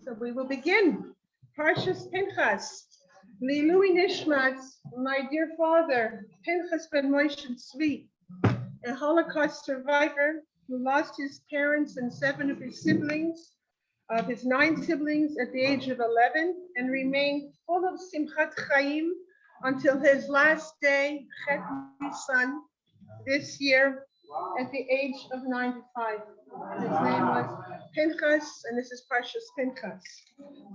So we will begin. Parshas Pinchas. Lilui Nishmat, my dear father, Pinchas ben Moshe Tzvi, a Holocaust survivor who lost his parents and 7 of his siblings, of his 9 siblings at the age of 11, and remained full of Simchat Chaim until his last day, Chet Nisan, this year, at the age of 95. His name was Pinchas, and this is Parshas Pinchas.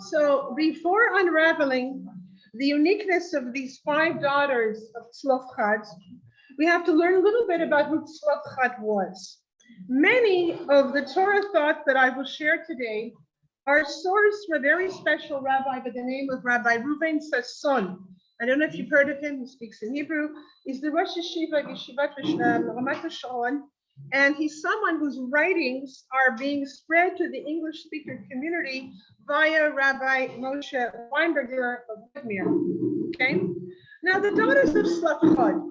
So before unraveling the uniqueness of these 5 daughters of Tzlofchad, we have to learn a little bit about who Tzlofchad was. Many of the Torah thoughts that I will share today are sourced from a very special rabbi by the name of Rabbi Reuven Sasson. I don't know if you've heard of him. He speaks in Hebrew. He's the Rosh Yeshiva, Yeshivat Ramat HaSharon, and he's someone whose writings are being spread to the English-speaker community via Rabbi Moshe Weinberger of Vladimir. Okay. Now, the daughters of Tzlofchad,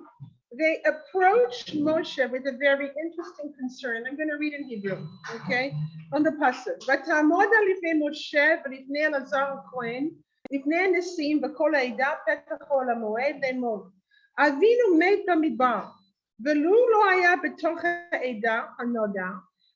they approach Moshe with a very interesting concern. I'm going to read in Hebrew, okay, on the pasuk. V'tamod alifnei Moshe v'lifnei Elazar Kohen לפני הנשיאים וכל העדה פתח חול המועד לאמור. אבינו מת במדבר, ולו לא היה בתוך העדה הנודע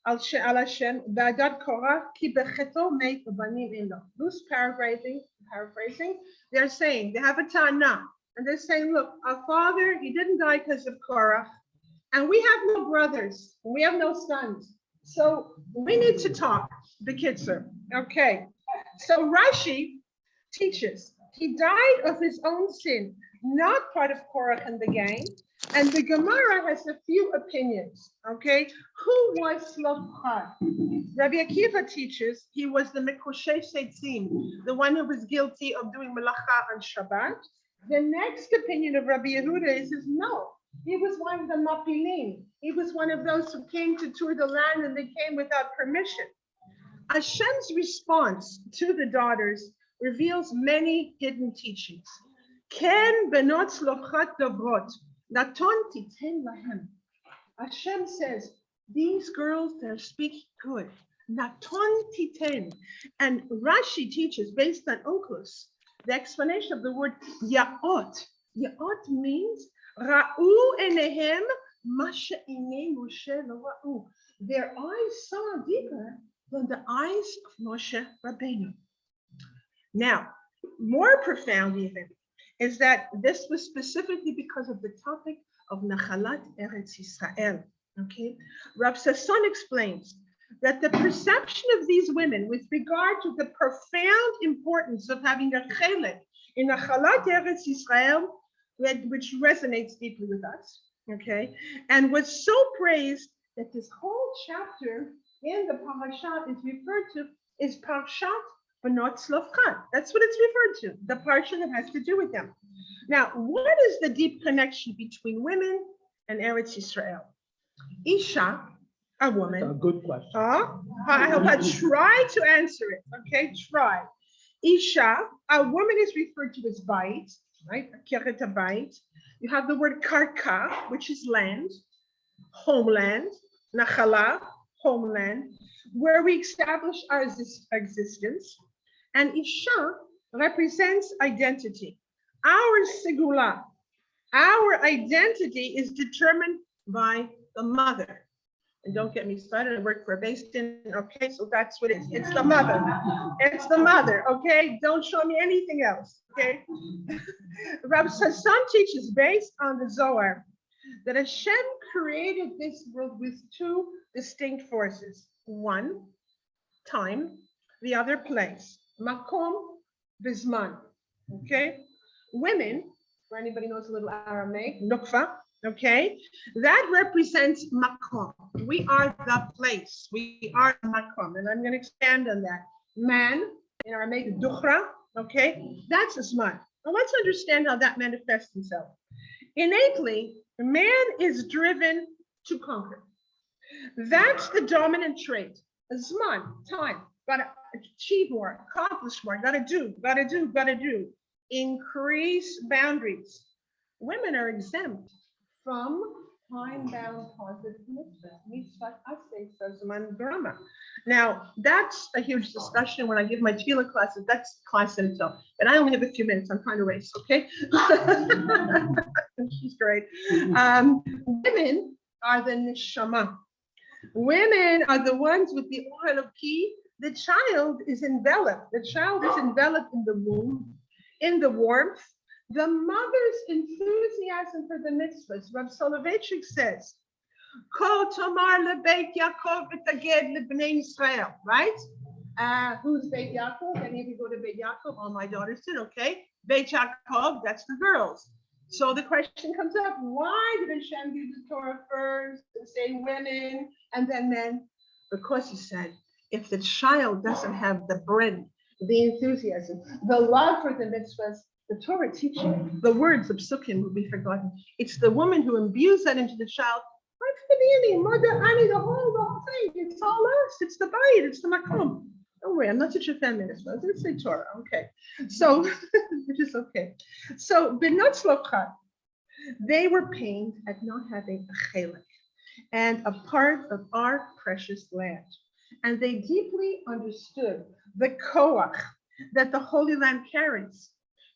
על השם ועדת קורח, כי בחטאו מת ובנים אין לו. Loose paraphrasing, they're saying, they have a ta'ana, and they're saying, look, our father, he didn't die because of Korach, and we have no brothers, and we have no sons, so we need to talk, the kitzur. Okay, so Rashi teaches he died of his own sin, not part of Korach and the gang. And the Gemara has a few opinions. Okay, who was Tzlofchad? Rabbi Akiva teaches he was the Mekoshe Seitzim, the one who was guilty of doing Melacha on Shabbat. The next opinion of Rabbi Yehuda is no, he was one of the Mapilim. He was one of those who came to tour the land and they came without permission. Hashem's response to the daughters reveals many hidden teachings. Ken benot Tzlofchad davrot, naton titen lahem. Hashem says, these girls, they're speaking good. Naton titen. And Rashi teaches, based on Onkelos, the explanation of the word ya'ot. Ya'ot means ra'u enehem masha ine Moshe lo ra'u. Their eyes saw deeper than the eyes of Moshe Rabbeinu. Now, more profound even is that this was specifically because of the topic of Nachalat Eretz Yisrael. Okay, Rav Sasson explains that the perception of these women with regard to the profound importance of having a chelek in Nachalat Eretz Yisrael, which resonates deeply with us, okay, and was so praised that this whole chapter in the parasha is referred to is Parshat Benot Tzlofchad. That's what it's referred to, the parsha that has to do with them. Now, what is the deep connection between women and Eretz Yisrael? Isha, a woman. That's a good question. I hope I try to answer it. Okay, try. Isha, a woman is referred to as bait, right? Keret bait. You have the word karka, which is land, homeland, nachala, homeland, where we establish our existence. And Isha represents identity. Our sigula, our identity is determined by the mother. And don't get me started, I work for a Basin, okay, so that's what it is. It's the mother. It's the mother, okay? Don't show me anything else, okay? Rabbi Sasson teaches, based on the Zohar, that Hashem created this world with 2 distinct forces. One, time, the other place. Makom, Bizman, okay? Women, for anybody knows a little Aramaic, Nukva, okay? That represents Makom. We are the place. We are Makom. And I'm going to expand on that. Man, in Aramaic, Dukhra, okay? That's Zman. Now let's understand how that manifests itself. Innately, man is driven to conquer. That's the dominant trait. Zman, time. Gotta achieve more, accomplish more, gotta do. Increase boundaries. Women are exempt from time-bound positive mitzvah aseh grama. Now, that's a huge discussion when I give my tefillah classes. That's class in itself. And I only have a few minutes. I'm trying to race, okay? She's great. Women are the neshama. Women are the ones with the oil of ki. The child is enveloped. The child is enveloped in the womb, in the warmth. The mother's enthusiasm for the mitzvahs. Rav Soloveitchik says, Kol tomar lebeit Yaakov v'taged lebnei Yisrael, right? Who's Beit Yaakov? Any of you go to Beit Yaakov? All my daughters did, okay? Beit Yaakov, that's the girls. So the question comes up, why did Hashem give the Torah first and say women and then men? Because he said, if the child doesn't have the brim, the enthusiasm, the love for the mitzvahs, the Torah teaching, the words of psukim will be forgotten. It's the woman who imbues that into the child. Mother, Annie, the whole thing. It's all us. It's the bayit. It's the makom. Don't worry, I'm not such a feminist. I was going to say Torah. Okay. So, which is okay. So, B'not Tzlochat, they were pained at not having a chelek and a part of our precious land. And they deeply understood the koach that the Holy Land carries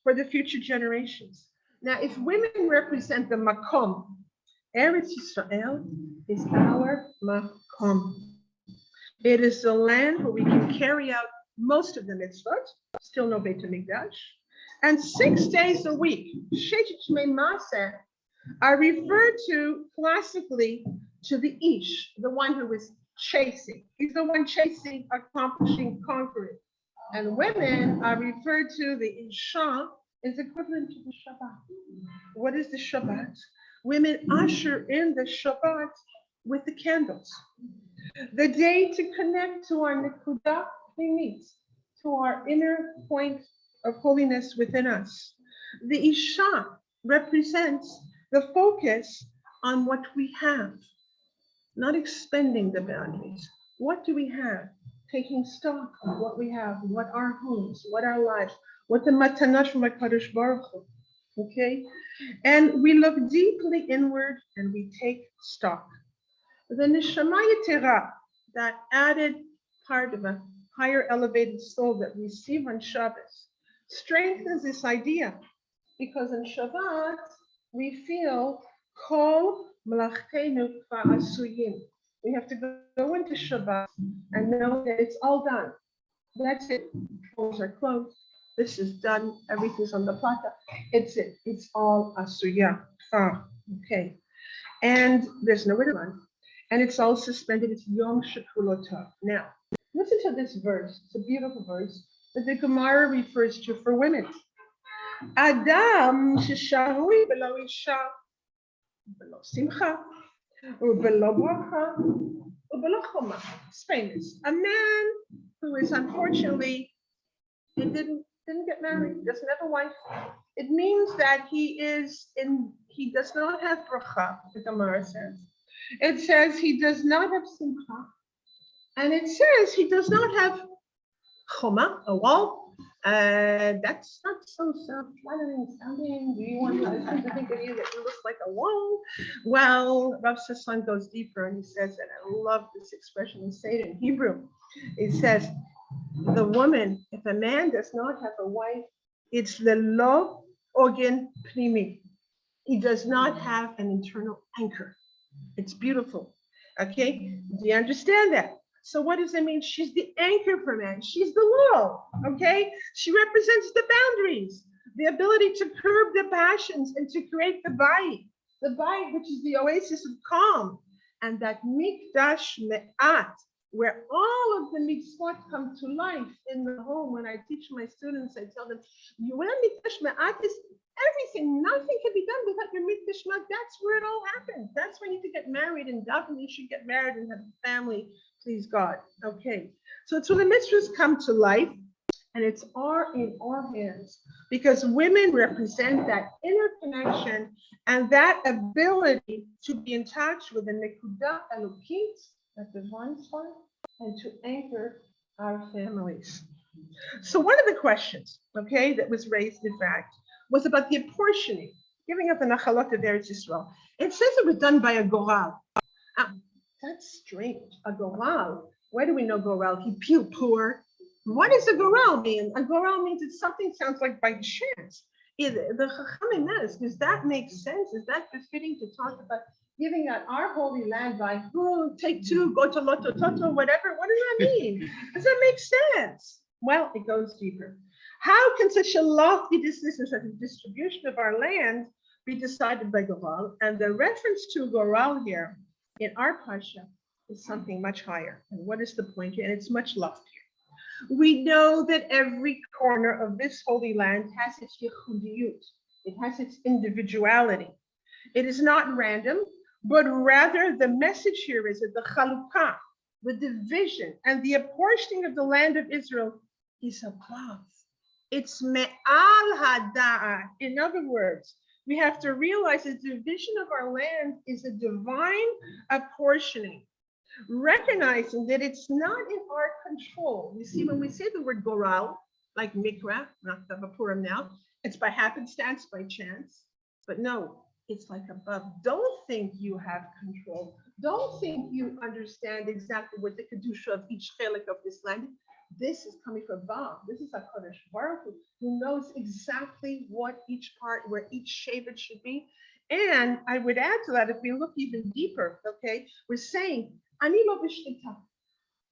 for the future generations. Now, if women represent the makom, Eretz Yisrael is our makom. It is the land where we can carry out most of the mitzvot, still no Beit HaMikdash, and 6 days a week, Sheshit Shmei Maseh, are referred to classically to the Ish, the one who is chasing. He's the one chasing, accomplishing, conquering. And women are referred to, the Isha is equivalent to the Shabbat. What is the Shabbat? Women usher in the Shabbat with the candles. The day to connect to our nekudah pnimit, to our inner point of holiness within us. The Isha represents the focus on what we have, not expending the boundaries. What do we have? Taking stock of what we have, what our homes, what our lives, what the matanash from HaKadosh Baruch Hu. Okay? And we look deeply inward and we take stock. The Neshama Yetera, that added part of a higher elevated soul that we receive on Shabbos, strengthens this idea, because in Shabbat we feel Kol Malachtenu Asuyim. We have to go into Shabbat and know that it's all done. That's it. Doors are closed. This is done. Everything's on the plata. It's it. It's all Asuya. Okay. And there's nowhere to run. And it's all suspended. It's Yom Shekulotah. Now, listen to this verse. It's a beautiful verse that the Gemara refers to for women. Adam sheshahui belo isha, belo simcha, ubelo bracha, ubelo choma. It's famous. A man who is unfortunately, he didn't get married, doesn't have a wife. It means that he does not have bracha, the Gemara says. It says he does not have simcha, and it says he does not have choma, a wall. That's not so flattering sounding. Do you want us to think of you that you look like a wall? Well, Rav Sasson goes deeper and he says, and I love this expression, he says it in Hebrew. It says, the woman, if a man does not have a wife, it's lelo ogen pnimi. He does not have an internal anchor. It's beautiful. Okay, do you understand that? So what does it mean? She's the anchor for men. She's the wall. Okay, she represents the boundaries, the ability to curb the passions and to create the bayit, which is the oasis of calm, and that mikdash me'at, where all of the mitzvot come to life in the home. When I teach my students, I tell them, when mikdash me'at is everything, nothing can be done without your mikdash me'at. That's where it all happens. That's when you need to get married, and definitely you should get married and have a family, please God. Okay, so it's when the mitzvahs come to life, and it's in our hands, because women represent that inner connection and that ability to be in touch with the nekudah elokit, that divine spark, and to anchor our families. So one of the questions, okay, that was raised, in fact, was about the apportioning. giving up the nachalot of Eretz Yisrael. It says it was done by a goral. That's strange. A goral. Where do we know goral? He peeled poor. What does a goral mean? A goral means it's something sounds like by chance. The Chachamim ask, does that make sense? Is that befitting to talk about giving out our holy land by take two, go to Loto Toto, whatever? What does that mean? Does that make sense? Well, it goes deeper. How can such a lofty decision, such a distribution of our land, be decided by Goral? And the reference to Goral here in our Pasha is something much higher. And what is the point here? And it's much loftier. We know that every corner of this holy land has its yichudiyut. It has its individuality. It is not random, but rather the message here is that the chalukah, the division and the apportioning of the land of Israel is above. It's me'al hada'ah. In other words, we have to realize the division of our land is a divine apportioning, recognizing that it's not in our control. You see, when we say the word goral, like mikra, not Purim now, it's by happenstance, by chance, but no, it's like above. Don't think you have control. Don't think you understand exactly what the kedusha of each chelik of this land. This is coming from above. This is HaKadosh Baruch Hu, who knows exactly what each part, where each shevet should be. And I would add to that, if we look even deeper, okay, we're saying, Ani lo b'shlita.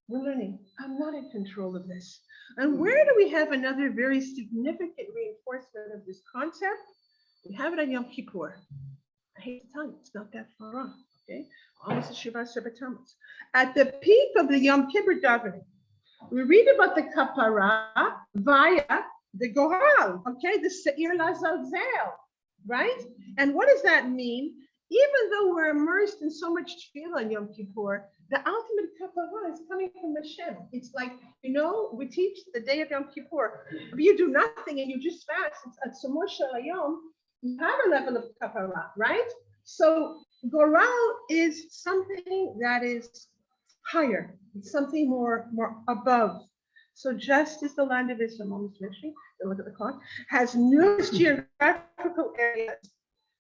We're learning, I'm not in control of this. And where do we have another very significant reinforcement of this concept? We have it on Yom Kippur. I hate to tell you, it's not that far off, okay? Almost a Shiva Shabbat. At the peak of the Yom Kippur davening, we read about the kapara via the goral, okay? The seir lazalzel, right? And what does that mean? Even though we're immersed in so much tefillah on Yom Kippur, the ultimate kapara is coming from Hashem. It's like, you know, we teach the day of Yom Kippur, if you do nothing and you just fast, it's at Tzomah Shalayom, you have a level of kapara, right? So goral is something that is higher. It's something more above. So just as the land of Israel, almost finishing, look at the clock, has numerous geographical areas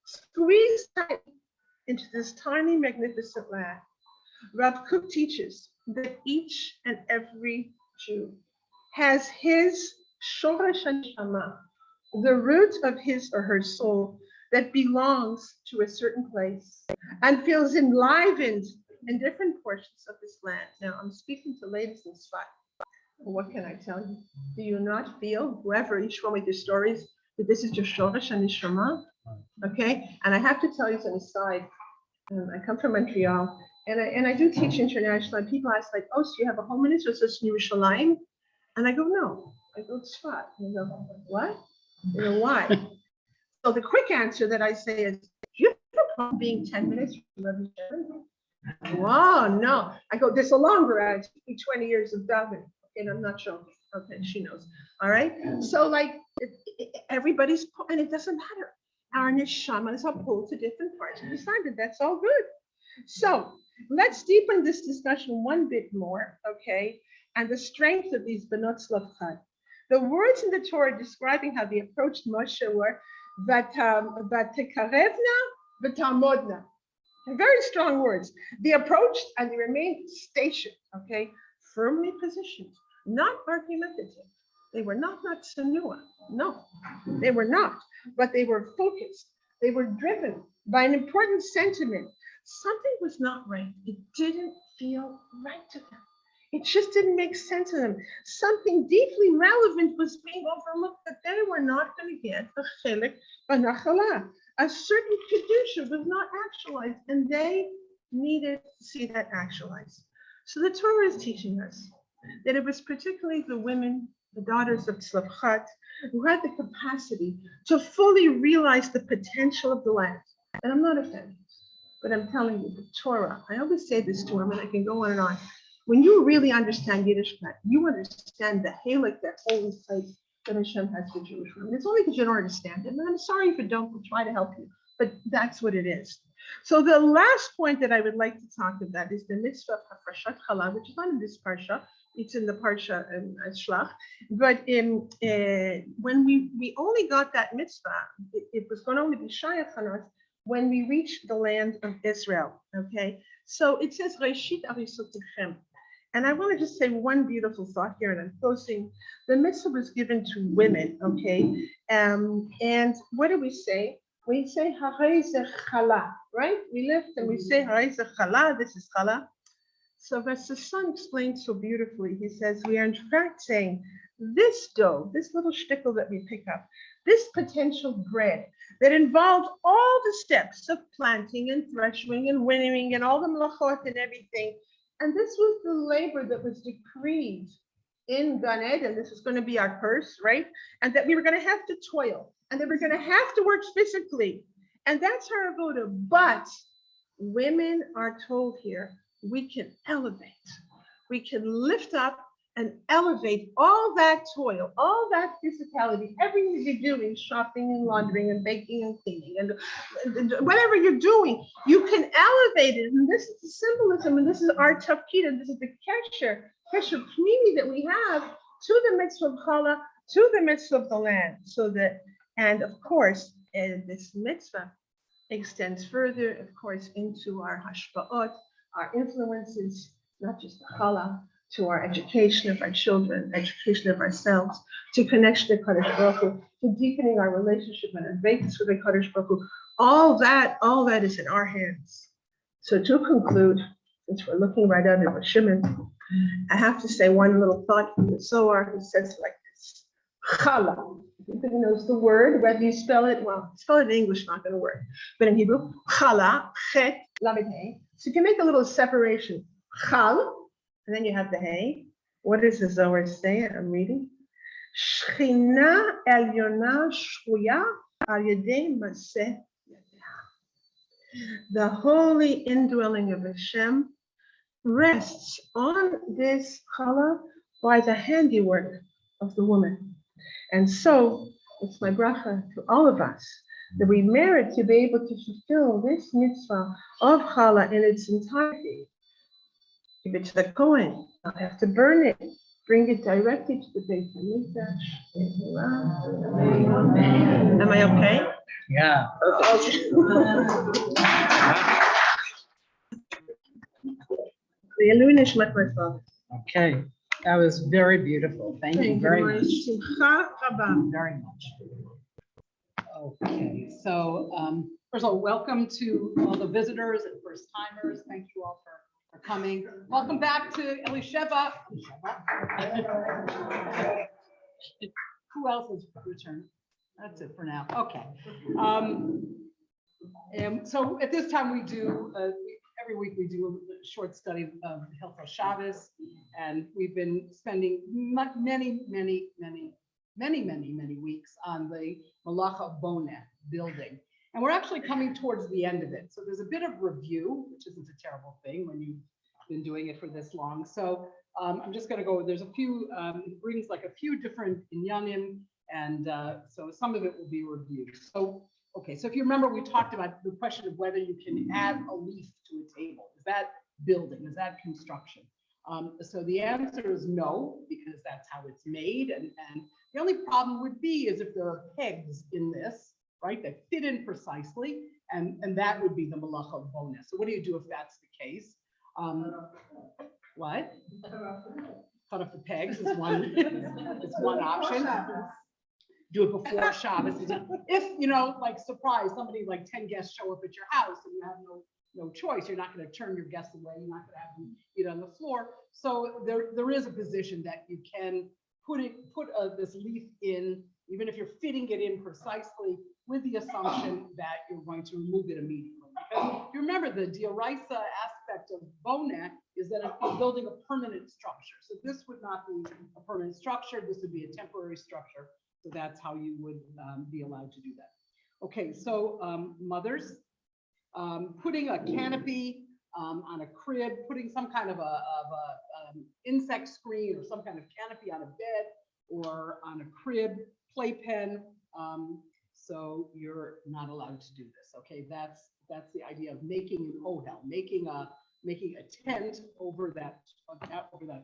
squeezed tight into this tiny, magnificent land, Rav Kook teaches that each and every Jew has his shoresh neshama, the root of his or her soul that belongs to a certain place and feels enlivened in different portions of this land. Now, I'm speaking to ladies in Tzfat. What can I tell you? Do you not feel, whoever, each one with your stories, that this is your shoresh and neshama? Okay, and I have to tell you as an aside, I come from Montreal, and I do teach international, and people ask like, oh, so you have a home in Israel, so it's in Yerushalayim? And I go, no, I go to Tzfat. And they go, what? You know, why? So the quick answer that I say is, do you have a problem being 10 minutes from every Shabbat? Wow, no. I go, there's a longer answer, 20 years of davening. And I'm not joking. Okay, she knows. All right. So like everybody's, and it doesn't matter. Our neshamas are pulled to different parts of the sun, and that's all good. So let's deepen this discussion one bit more, okay? And the strength of these benot tzlafchad. The words in the Torah describing how they approached Moshe were v'tekarevna v'tamodna. Very strong words. They approached and they remained stationed, okay? Firmly positioned, not argumentative. They were not tsunua. No, they were not, but they were focused. They were driven by an important sentiment. Something was not right. It didn't feel right to them. It just didn't make sense to them. Something deeply relevant was being overlooked, that they were not going to get the chelik b'nachala. A certain kedusha was not actualized, and they needed to see that actualized. So the Torah is teaching us that it was particularly the women, the daughters of Tzlafchat, who had the capacity to fully realize the potential of the land. And I'm not offended, but I'm telling you, the Torah, I always say this to them, and I can go on and on. When you really understand Yiddishkeit, you understand the halak, that holy place that Hashem has for Jewish women. It's only because you don't understand it. And I'm sorry if you don't, we'll try to help you, but that's what it is. So the last point that I would like to talk about is the mitzvah of hafrashat challah, which is not in this parsha. It's in the parsha Shlach. But when we only got that mitzvah, it was going to only be shayach on us when we reached the land of Israel. Okay, so it says Reshit Arisotichem. And I want to just say one beautiful thought here, and I'm closing. The mitzvah was given to women, okay? And what do we say? We say Haray ze chala, right? We lift and we say Haray ze chala, this is chala. So as the son explained so beautifully, he says, we are in fact saying this dough, this little shtickle that we pick up, this potential bread that involves all the steps of planting and threshing and winnowing and all the melachot and everything. And this was the labor that was decreed in Gan Eden. This is going to be our curse, right? And that we were going to have to toil and that we're going to have to work physically. And that's our avoda. But women are told here, we can elevate, we can lift up and elevate all that toil, all that physicality, everything you're doing, shopping and laundering and baking and cleaning and whatever you're doing, you can elevate it. And this is the symbolism, and this is our tafkid, and this is the kesher pnimi that we have to the mitzvah of challah, to the mitzvah of the land. So that, and of course, this mitzvah extends further, of course, into our hashpa'ot, our influences, not just the challah, to our education of our children, education of ourselves, to connection to Kadosh Baruch Hu, to deepening our relationship and advaitus with the Kadosh Baruch Hu. All that is in our hands. So to conclude, since we're looking right at it with Shimon, I have to say one little thought from the Zohar, who says like this: challah. Everybody knows the word, whether you spell it, well, spell it in English, not going to work. But in Hebrew, challah, chet, lamed hey. So you can make a little separation. Chal, and then you have the hey. What does the Zohar say? I'm reading. Shechina elyona shruya al yedei maseh yadeh. The holy indwelling of Hashem rests on this challah by the handiwork of the woman. And so it's my bracha to all of us that we merit to be able to fulfill this mitzvah of challah in its entirety. Give it to the Kohen. I'll have to burn it. Bring it directly to the Beit HaMikdash. Am I okay? Yeah. Okay. That was very beautiful. Thank you very much. Very much. Okay, so first of all, welcome to all the visitors and first timers. Thank you all for coming. Welcome back to Elisheva. Who else has returned? That's it for now. Okay. And so at this time we do every week we do a short study of Hilchos Shabbos, and we've been spending many weeks on the Malacha Boneh building. And we're actually coming towards the end of it. So there's a bit of review, which isn't a terrible thing when you've been doing it for this long. So I'm just going to go, there's a few, it brings like a few different inyanim, and so some of it will be reviewed. So, okay, so if you remember, we talked about the question of whether you can add a leaf to a table. Is that building? Is that construction? So the answer is no, because that's how it's made. And the only problem would be is if there are pegs in this, right, that fit in precisely, and that would be the malacha boneh. So what do you do if that's the case? What? Cut off the pegs is one, is one option. Do it before Shabbos. If, you know, like surprise, somebody like 10 guests show up at your house and you have no choice, you're not going to turn your guests away. You're not going to have them eat on the floor. So there is a position that you can put this leaf in, even if you're fitting it in precisely, with the assumption that you're going to remove it immediately. Because you remember the Dioraisa aspect of boneh is that it's building a permanent structure. So this would not be a permanent structure. This would be a temporary structure. So that's how you would be allowed to do that. Okay, so mothers, putting a canopy on a crib, putting some kind of a insect screen or some kind of canopy on a bed or on a crib, playpen. So you're not allowed to do this. Okay, that's that's the idea of making an ohel, making a tent over that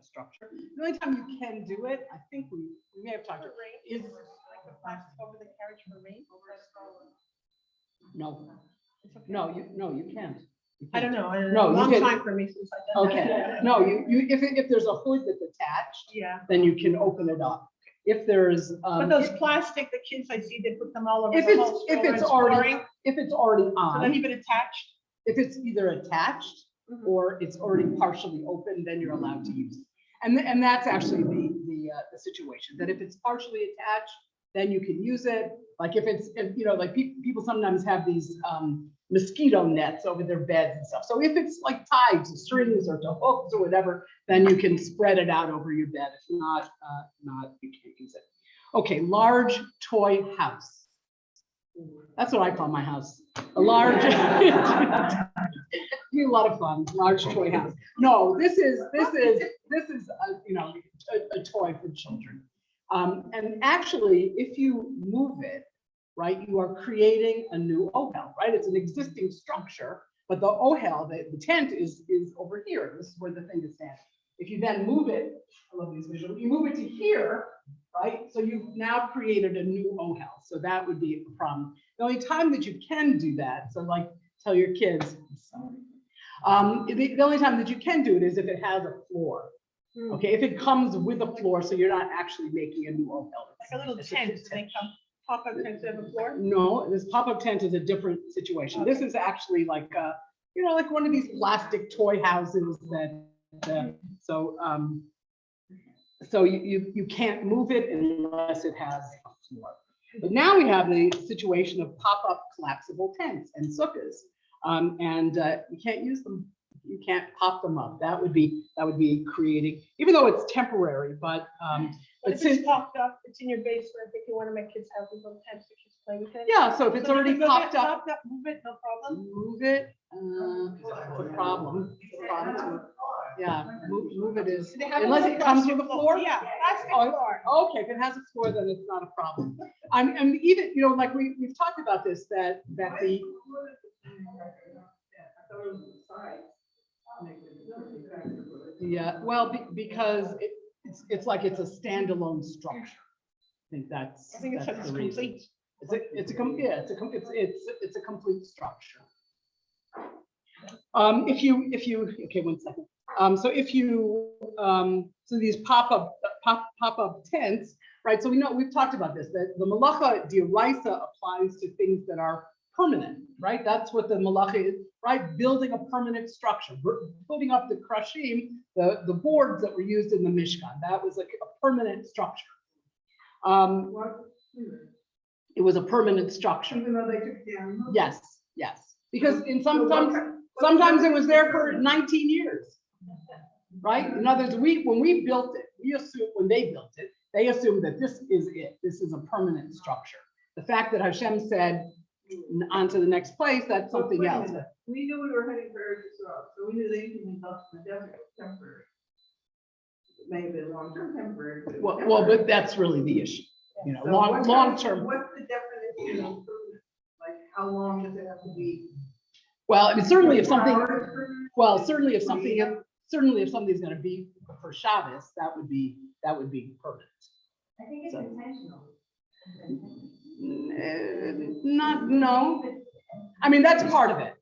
structure. The only time you can do it, I think we may have talked about, is Like the plastic over the carriage for rain? no, It's okay. you can't. I don't know. No, you Long can- time for me since I've done that. Okay, no, you if there's a hood that's attached, Yeah. then you can open it up. If there's But those plastic, the kids I see, they put them all over if the it's whole if stroller it's and already storing. if it's already So then on, leave it attached. if it's either attached Mhm. or it's already partially open, then you're allowed to use it. And that's actually the situation, that if it's partially attached, then you can use it. Like if like people sometimes have these mosquito nets over their beds and stuff. So if it's like tied to strings or to hooks or whatever, then you can spread it out over your bed. If not, you can't use it. Okay, large toy house. That's what I call my house. A large, be a lot of fun. Large toy house. No, this is a toy for children. And actually, if you move it, right, you are creating a new ohel, right? It's an existing structure, but the ohel, the tent is over here. This is where the thing is standing. If you then move it, I love these visuals, you move it to here, right? So you've now created a new ohel. So that would be a problem. The only time that you can do that, so like tell your kids, the only time that you can do it is if it has a floor. Okay, if it comes with a floor, so you're not actually making a new ohel. Like a little tent, they come pop-up tents that have a floor. No, this pop-up tent is a different situation. This is actually like like one of these plastic toy houses that so you can't move it unless it has a floor. But now we have the situation of pop-up collapsible tents and sukkahs, and you can't use them. You can't pop them up. That would be creating, even though it's temporary, but If it's popped up, it's in your basement. If you want to make kids have these little tents, the kids play with it. yeah. So if it's already popped up, move it, no problem. move it. The problem. Yeah, move it is They have a unless little it comes with a plastic floor. Yeah, plastic Oh, floor. Okay, if it has a floor, then it's not a problem. And even like we've talked about this that the because it's like it's a standalone structure. I think that's it's the reason. complete. It's a complete structure. If you okay, 1 second. So if you so these pop-up tents, right? So we've talked about this, that the malacha d'oraisa applies to things that are permanent, right? That's what the malacha is, right? Building a permanent structure, putting up the krashim, the boards that were used in the Mishkan. That was like a permanent structure. It was a permanent structure. Even though they took it down? Yes. Because sometimes it was there for 19 years, right? In other words, when we built it, when they built it, they assumed that this is it. This is a permanent structure. The fact that Hashem said, on to the next place, that's something else. We knew we were heading for Eretz Yisrael, so we knew they can invest in the desert temporary. It may have been long-term temporary. Well, but that's really the issue. So Long-term. What's the definition of permanent? Like, how long does it have to be? Well, I mean, certainly if something is going to be for Shabbos, that would be permanent. I think it's intentional. No. I mean, that's part of it.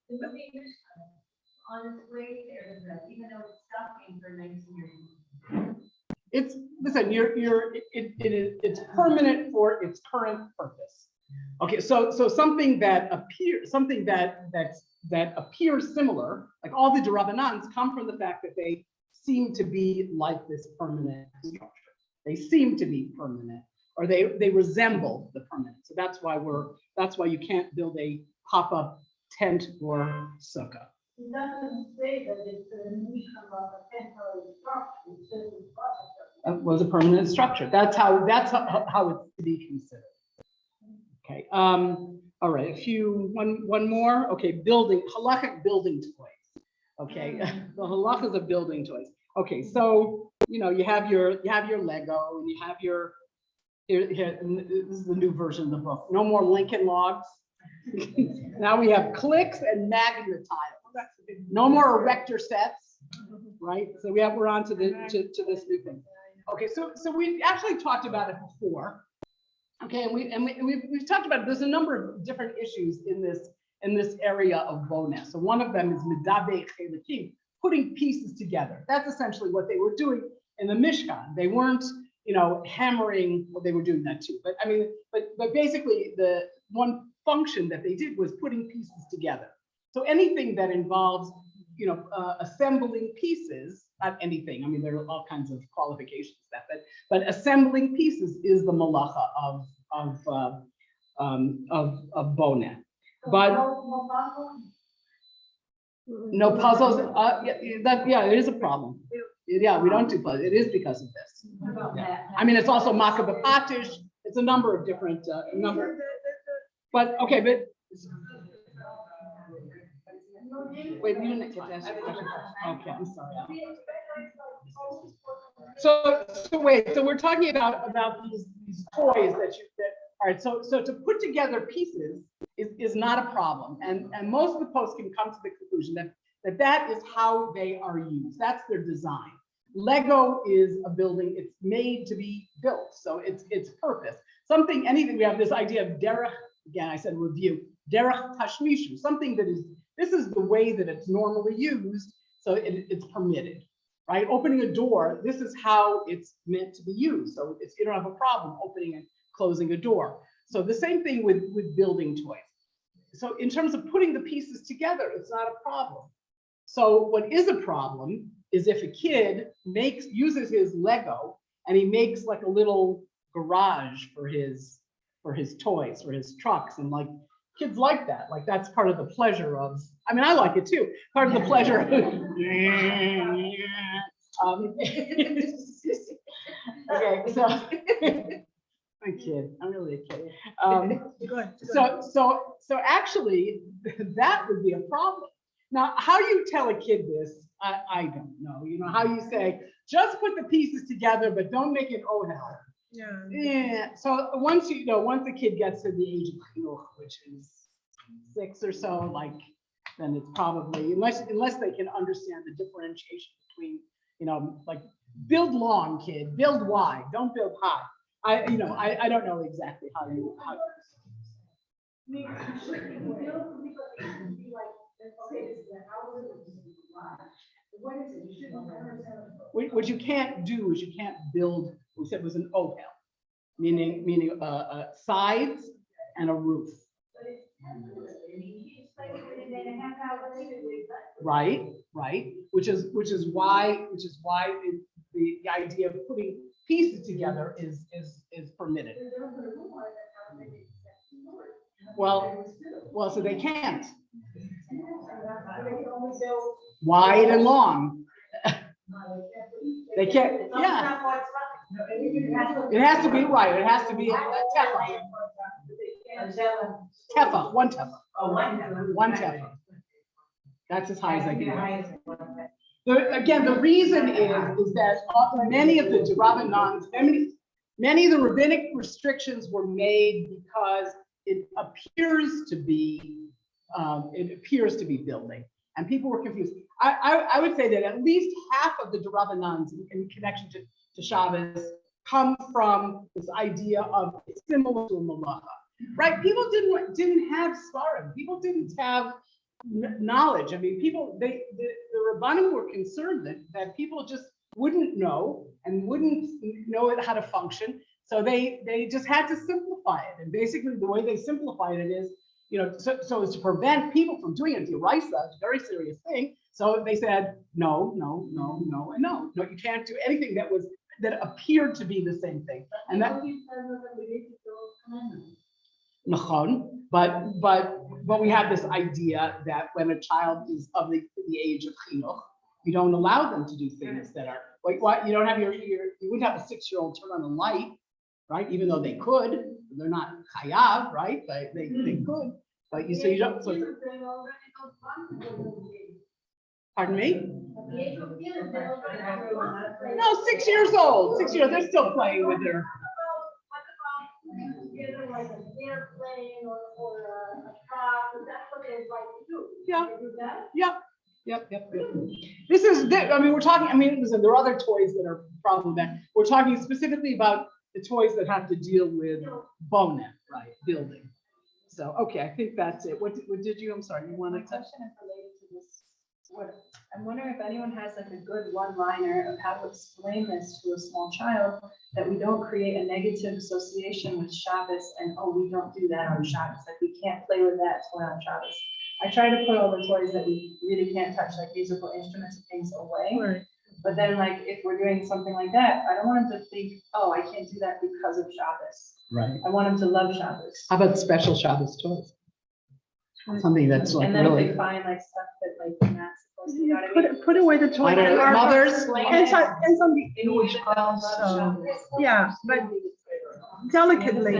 On its way there, even though it's stopping for 19 years. Listen, it's permanent for its current purpose. Okay, so something that appears similar, like all the D'Rabbanans come from the fact that they seem to be like this permanent structure. They seem to be permanent, or they resemble the permanent. So that's why you can't build a pop-up tent or sukkah. It doesn't say that it's a Mishkan of a temporary structure. It says it's It was a permanent structure. That's how it's to be considered. Okay. All right. One more. Okay. Halachic building toys. Okay. The halachas of building toys. Okay. So you have your Lego, and you have your here. This is the new version of the book. No more Lincoln logs. Now we have clicks and magnetile. No more erector sets, right? So we're on to to this new thing. Okay, so we've actually talked about it before. Okay, and we've talked about it. There's a number of different issues in this area of bona. So one of them is medabe chelikim, putting pieces together. That's essentially what they were doing in the Mishkan. They weren't, hammering. Well, they were doing that too. But I mean, but basically, the one function that they did was putting pieces together. So anything that involves, assembling pieces, not anything. I mean, there are all kinds of qualifications that, but assembling pieces is the malacha of bona. But no puzzles. It is a problem. Yeah, we don't do puzzles. It is because of this. Yeah. I mean, it's also Macabbi Patish. It's a number of different number. But okay, but wait, you didn't get to ask your question. Okay, I'm sorry. So we're talking about these toys all right. So to put together pieces is not a problem, and most of the posts can come to the conclusion that is how they are used. That's their design. Lego is a building. It's made to be built, so its purpose. Anything. We have this idea of derech. Again, I said review. Derech tashmishu. Something this is the way that it's normally used, so it's permitted, right? Opening a door, this is how it's meant to be used. So you don't have a problem opening and closing a door. So the same thing with building toys. So in terms of putting the pieces together, it's not a problem. So what is a problem is if a kid uses his Lego and he makes like a little garage for his toys, for his trucks, and like kids like that. Like that's part of the pleasure of. I mean, I like it too. Part of the pleasure. Okay, so I'm a kid. I'm really a kid. So actually, that would be a problem. Now, how you tell a kid this, I don't know. How you say, just put the pieces together, but don't make it ohel. Yeah. So once the kid gets to the age of chinuch, which is 6 or so, then it's probably unless they can understand the differentiation between, like build long, kid, build wide, don't build high. I don't know exactly how. What you can't do is you can't build. We said was an ohel, meaning sides and a roof. Right. Which is why the idea of putting pieces together is permitted. Well, so they can't. Wide and long. They can't. Yeah. It has to be right. It has to be tefa. Tefa, one tefa. One tefa. That's as high as I can go. Again, the reason is that many of the Rabbanans, many of the rabbinic restrictions were made because it appears to be building, and people were confused. I would say that at least half of the Rabbanans in connection to Shabbos come from this idea of it's similar to a malacha, right? People didn't have svarim. People didn't have knowledge. I mean, the Rabbanim were concerned that people just wouldn't know and wouldn't know how to function. So they just had to simplify it. And basically the way they simplified it is, so as to prevent people from doing it. Diraisa, it's a very serious thing. So they said, no, and no. No, you can't do anything that appeared to be the same thing. And that but we have this idea that when a child is of the age of chinuch, you don't allow them to do things that are like what you don't have you wouldn't have a 6-year-old turn on a light, right? Even though they could, they're not chayav, right? But they could. But you don't. So, pardon me? No, 6 years old. 6 years. They're still playing with their. Yeah. Yep. This is, I mean, we're talking, I mean, listen, there are other toys that are probably that. We're talking specifically about the toys that have to deal with bonet, right, building. So, okay, I think that's it. What did you, I'm sorry, you My wanted to? question is related to this. I'm wondering if anyone has like a good one-liner of how to explain this to a small child, that we don't create a negative association with Shabbos and, oh, we don't do that on Shabbos. Like we can't play with that toy on Shabbos. I try to put all the toys that we really can't touch, like musical instruments and things, away. Right. But then like, if we're doing something like that, I don't want them to think, oh, I can't do that because of Shabbos. Right. I want them to love Shabbos. How about special Shabbos toys? Something that's like And then if really. they find like stuff that like you're not supposed to, you know what I mean? Put away the toy. I don't know, mothers. Depends on the age also. Yeah, but delicately,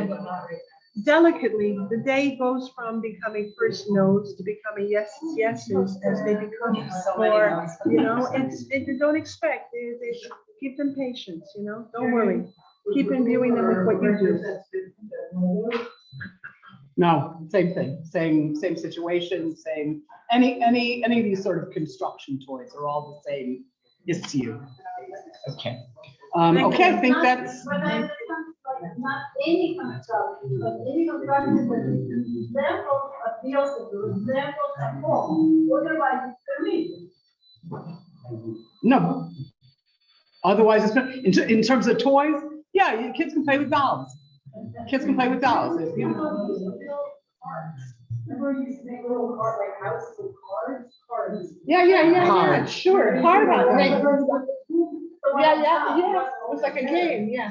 the day goes from becoming first no's to becoming yeses as they become more, you know, they don't expect, they give them patience, you know, don't worry. Keep imbuing them with what you do. No, same thing, same situation, same, any of these sort of construction toys are all the same issue. Okay. Okay, I think that's. Not any construction, but any construction with examples of vehicles, examples at home, otherwise it's permitted. No. Otherwise, it's in terms of toys, yeah, kids can play with dolls. Kids can play with dolls. Remember you used to make little cars, like houses with cards? Yeah. Sure, part of it. Yeah. It was like a game, yeah.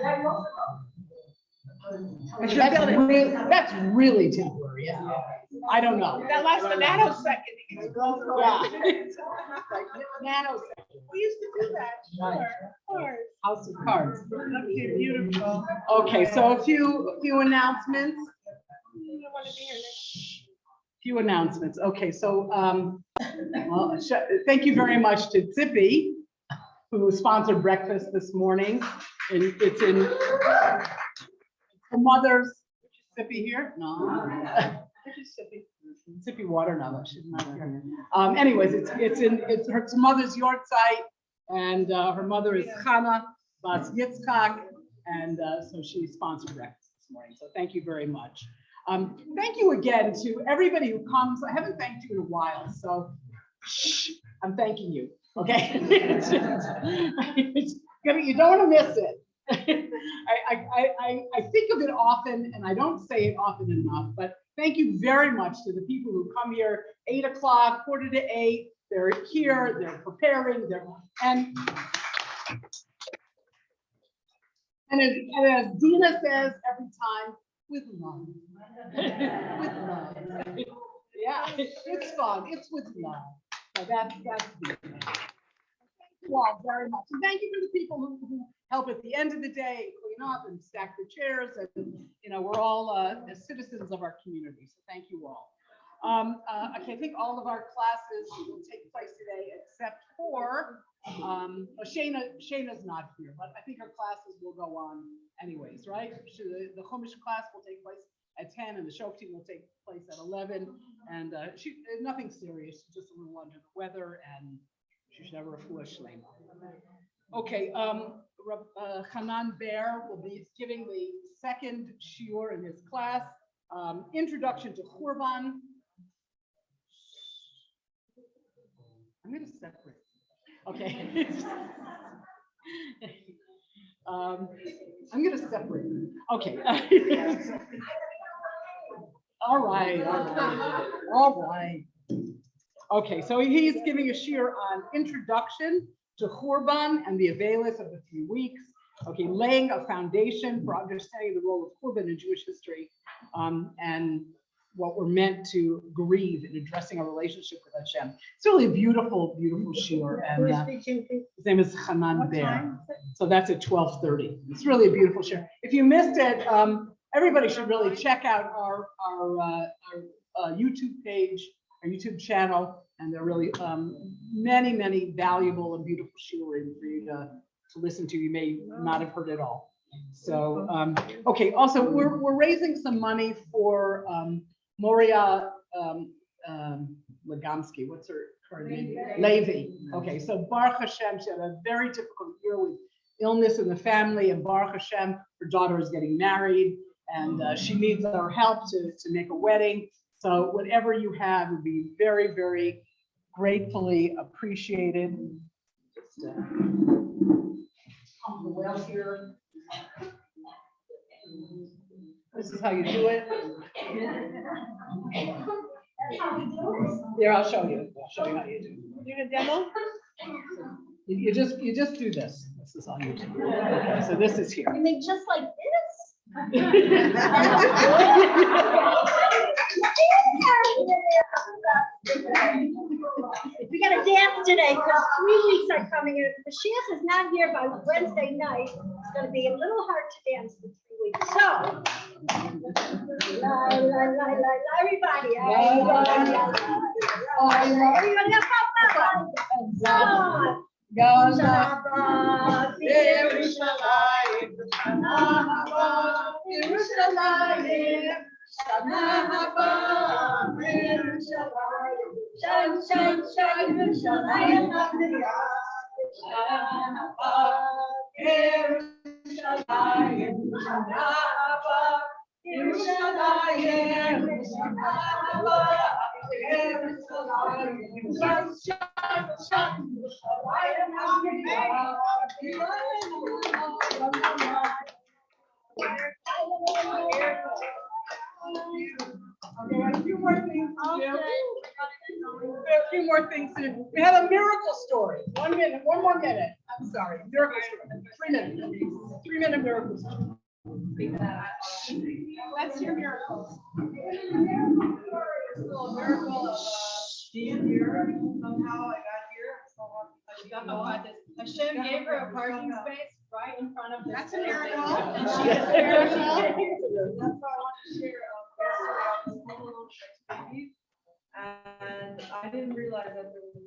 I should That's build it. that's really temporary, yeah. I don't know. That lasts a nanosecond. Yeah. Like nanosecond. We used to do that, Right. sure. House of Cards. Okay, beautiful. Okay, so a few announcements. You don't want to be here next. Few announcements. Okay, so well, thank you very much to Tzippi, who sponsored breakfast this morning. And it's in her mother's. Tzippi here? No. Tzippi water now. She's not here. Anyways, it's her mother's yard site, and her mother is Chana Bas Yitzchak, and so she sponsored breakfast this morning. So thank you very much. Thank you again to everybody who comes. I haven't thanked you in a while, so shh, I'm thanking you. Okay, you don't want to miss it. I think of it often, and I don't say it often enough, but thank you very much to the people who come here 8 o'clock, 7:45. They're here, they're preparing, and as Dina says every time, with love. With love. Yeah, it's fun. It's with love. So that's Dina. Thank you all very much. And thank you to the people who help at the end of the day, clean up and stack the chairs. And, you know, we're all citizens of our community. So thank you all. Okay, I think all of our classes will take place today except for, Shayna's not here, but I think her classes will go on anyways, right? The Chumash class will take place at 10 and the Shoftim will take place at 11. And nothing serious, just a little under the weather, and she should have a refuah shlema. Okay, Hanan Bear will be giving the second shiur in his class, Introduction to Churban. I'm going to separate. Okay. I'm going to separate. Okay. All right. Okay, so he's giving a shiur on Introduction to Churban and the Avelis of the 3 weeks. Okay, laying a foundation for understanding the role of Churban in Jewish history, and what we're meant to grieve in addressing our relationship with Hashem. It's really a beautiful, beautiful shiur. And his name is Hanan Bear. So that's at 12:30. It's really a beautiful shiur. If you missed it, everybody should really check out our YouTube page, our YouTube channel, and there are really many, many valuable and beautiful shiurim for you to listen to. You may not have heard it all. So, okay, also we're raising some money for Moria Legomsky, what's her name? Levy. Okay, so Baruch Hashem, she had a very difficult year with illness in the family, and Baruch Hashem, her daughter is getting married, and she needs our help to make a wedding. So whatever you have would be very, very gratefully appreciated. Just pump the well here. This is how you do it. Here, I'll show you. I'll show you how you do it. Do the demo? You just do this. This is on YouTube. Okay, so this is here. You make just like this? We gotta dance today because 3 weeks are coming in. If Mashiach is not here by Wednesday night, it's gonna be a little hard to dance for 3 weeks. So, la, la, la, la, la, everybody. Shabbat Yerushalayim, Shana Haba Yerushalayim, Shana Haba Yerushalayim, Shan Shan Shan Yerushalayim, Shana Haba Yerushalayim, Shana Haba Yerushalayim, Shana Haba Yerushalayim, Shan Shan Shan Yerushalayim, Okay, a few more things to do. A few more things to do. We have a miracle story. 1 minute, one more minute. I'm sorry. Miracle story. 3 minutes. 3 minute miracle story. What's your miracle? Miracle being here, somehow I got here. Hashem gave her a parking space right in front of this. That's a miracle. And she That's is there. why I want to share. Yesterday I was a little baby, and I didn't realize that there was